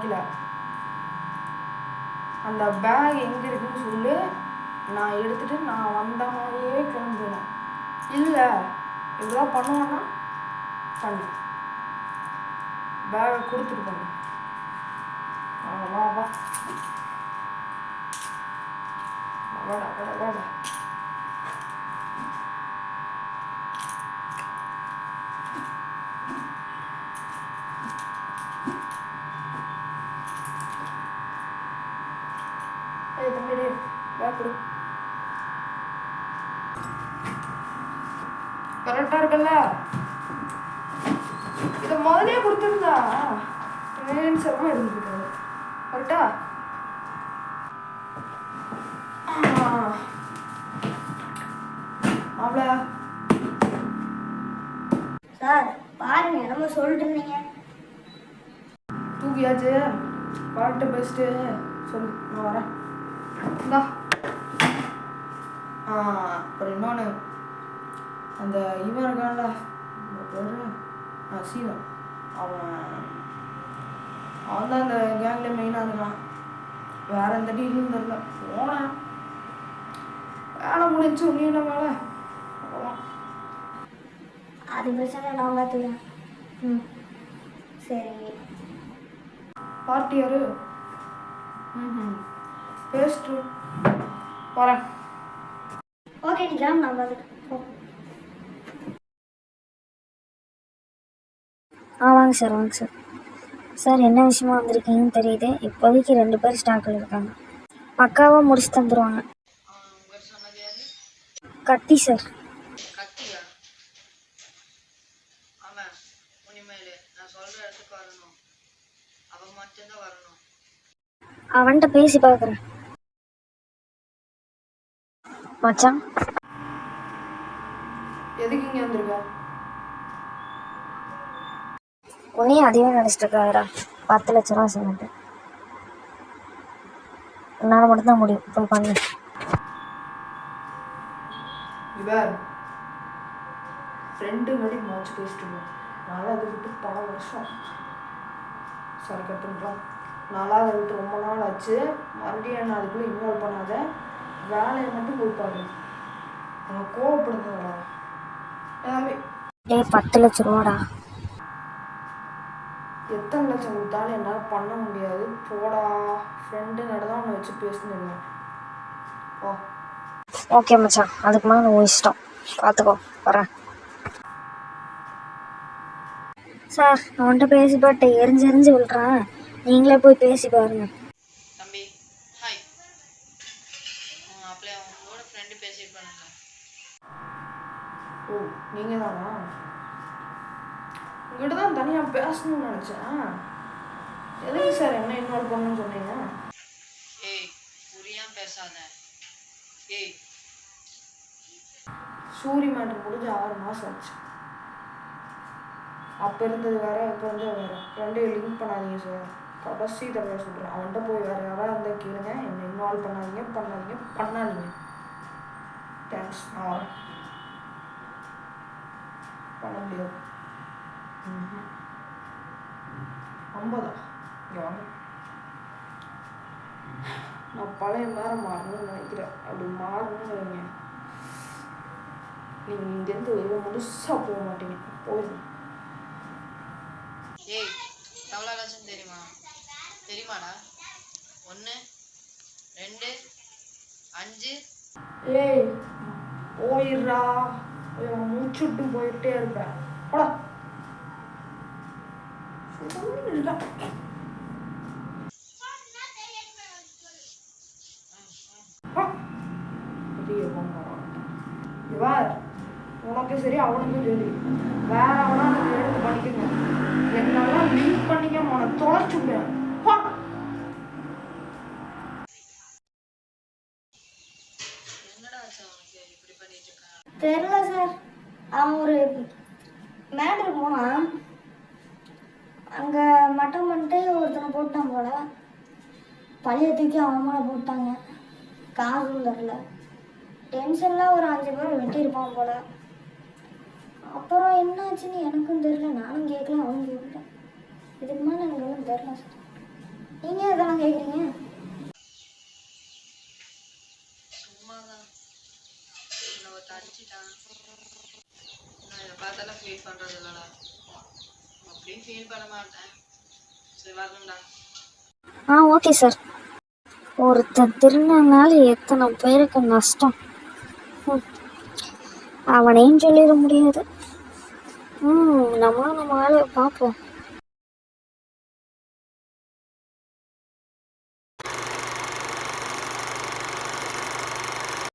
வைக்கல. அந்த பேக் எங்கே இருக்குன்னு சொல்லு, நான் எடுத்துகிட்டு நான் வந்த மாதிரியே கிளம்புவேன். இல்லை இப்படிலாம் பண்ணுவேன்னா பண்ணு, பேகை கொடுத்துட்டு பண்ணு. வா வா வாடா வாடா வாடா. தம்பி பேக் கொடு. கரெக்டாக இருக்குல்ல? இதை முதலே கொடுத்துருந்தா சிரமம் இருந்துருக்காது. கரெக்டா? மாப்பிள சார் பாருங்க, நம்ம சொல்லிட்டு இருந்தீங்க. தூக்கியாச்சு, பாட்டு பெஸ்ட்டு சொல்லு, நான் வரேன். இந்தா. அப்புறம் இன்னொன்று, அந்த இவன் இருக்கான்ல பேர் சீனம், அவன் தான் அந்த கேங்கில் மெயினாக இருக்கான். வேற எந்த டீலும் தெரியல. போனேன், வேலை முடிஞ்சு நீ என்ன வேலை? அது பிரச்சனை நான் பார்த்துக்கிறேன். ம் சரி. பார்ட்டி யாரு? பேஸ்ட்டு வரேன். ஓகே நீ கிளம்பு, நான் பார்த்துக்கிறேன். வாங்க சார், வாங்க சார். சார் என்ன விஷயமா வந்திருக்கீங்கன்னு தெரியுது. இப்போதைக்கு 2 பேர் ஸ்டாக்கில் இருக்காங்க. பக்காவாக முடிச்சு தந்துடுவாங்க. கத்தி சார். கத்தியா? ஆமாம், உனிமேல் நான் சொல்கிற இடத்துக்கு வரணும். அவன் மட்டும்தான் வரணும். அவன்கிட்ட பேசி பார்க்குறேன். மச்சான் எதுக்கு இங்கே வந்திருக்க? உன்னையும் அதிகமாக நினச்சிட்டு இருக்காதரா. 10 லட்ச ரூபா சொல்லிட்டு உன்னால் மட்டும்தான் முடியும். போய் பண்ணு. இவர் ஃப்ரெண்டு மாதிரி மாச்சு பேசிட்டு இருந்தோம். நானும் அதை விட்டு பல வருஷம் சாரி கட்டுங்களோம். நானும் அதை விட்டு ரொம்ப நாள் ஆச்சு. மறுபடியும் என்ன அதுக்குள்ளே இன்வால்வ் பண்ணாத, வேலையை மட்டும் கொடுப்பாரு. நான் கோவப்படுறதா எல்லாமே. 10 லட்ச ரூபாடா. எத்தனை லட்சம் கொடுத்தாலும் என்னால் பண்ண முடியாது. போடா, ஃப்ரெண்டு நடதான் உன்னை வச்சு பேசினேன். ஓ ஓகே மச்சான், அதுக்கு மேலே உன் இஷ்டம், பார்த்துக்கோ. வரேன் சார். அவன்கிட்ட பேசி பாட்டு எரிஞ்சு விழுறான். நீங்களே போய் பேசி பாருங்க. தம்பி ஹாய். அப்படியே அவங்களோட ஃப்ரெண்டு பேசிட்டு பண்ணுங்க. ஓ நீங்கள் தானா? உங்கள்கிட்ட தான் தனியாக பேசணும்னு நினச்சேன். எதுக்கு சார் என்ன இன்வால்வ் பண்ணணும்னு சொன்னீங்க? ஏய் புரியாமல் பேசாத. ஏய் சூரி மேட்ரு முடிஞ்சு 6 மாதம் ஆச்சு. அப்போ இருந்தது வேறு, இப்போ இருந்தது வேறு. ரெண்டையும் லிங்க் பண்ணாதீங்க சார். கடைசி தடவை சொல்கிறேன். அவன்கிட்ட போய் வேறு யாராவது இருந்தால் கேளுங்க. என்னை இன்வால்வ் பண்ணாதீங்க. தேங்க்ஸ், நான் வரேன். பண்ண முடியாது. 50 இங்கே வாங்க. நான் பழைய நேரம் மாறணும்னு நினைக்கிறேன். அப்படி மாறணும்னு வைங்க, நீங்கள் இங்கேருந்து முழுசாக போக மாட்டீங்க. போயிடும். ஏய் எவ்வளோ லட்சம் தெரியுமாடா? 1 2 5. ஏய் போயிடுறா. மூச்சு விட்டு போயிட்டே இருப்பேன். போடா. உனக்கு சரி அவனுக்கும் சரி, வேற அவனா எடுத்து பண்ணிக்கணும். என்னெல்லாம் லிங்க் பண்ணிக்க உன தொலைச்சுடுவேன். தெரியல சார். அவன் ஒரு மேட்ரு போனான். அங்கே மட்டம் பண்ணிட்டு ஒருத்தனை போட்டான் போல. பழைய தூக்கி அவன் மேலே போட்டாங்க. காசும் தரல. டென்ஷன்லாம் ஒரு 5 பேரை வெட்டியிருப்பான் போல. அப்புறம் என்னாச்சுன்னு எனக்கும் தெரியல. நானும் கேட்கல, அவனும் கேட்கல. இதுக்கு மேலே எனக்கு ஒன்றும் தெரியல சார். நீங்கள் இதெல்லாம் கேட்குறீங்க? சும்மாதான் என்னை ஒருத்த அடிச்சிட்டான். நான் இதை பார்த்தாலும் ஃபீல் பண்ணுறது இல்லைடா. அப்படியும் ஃபீல் பண்ண மாட்டேன். சரி வரணும்டா. Okay sir. ஒருத்தன் திருநனால எத்தனை பேருக்கு நஷ்டம். அவனையும் சொல்லிட முடியாது. நம்மளும் நம்ம வேலையை பார்ப்போம்.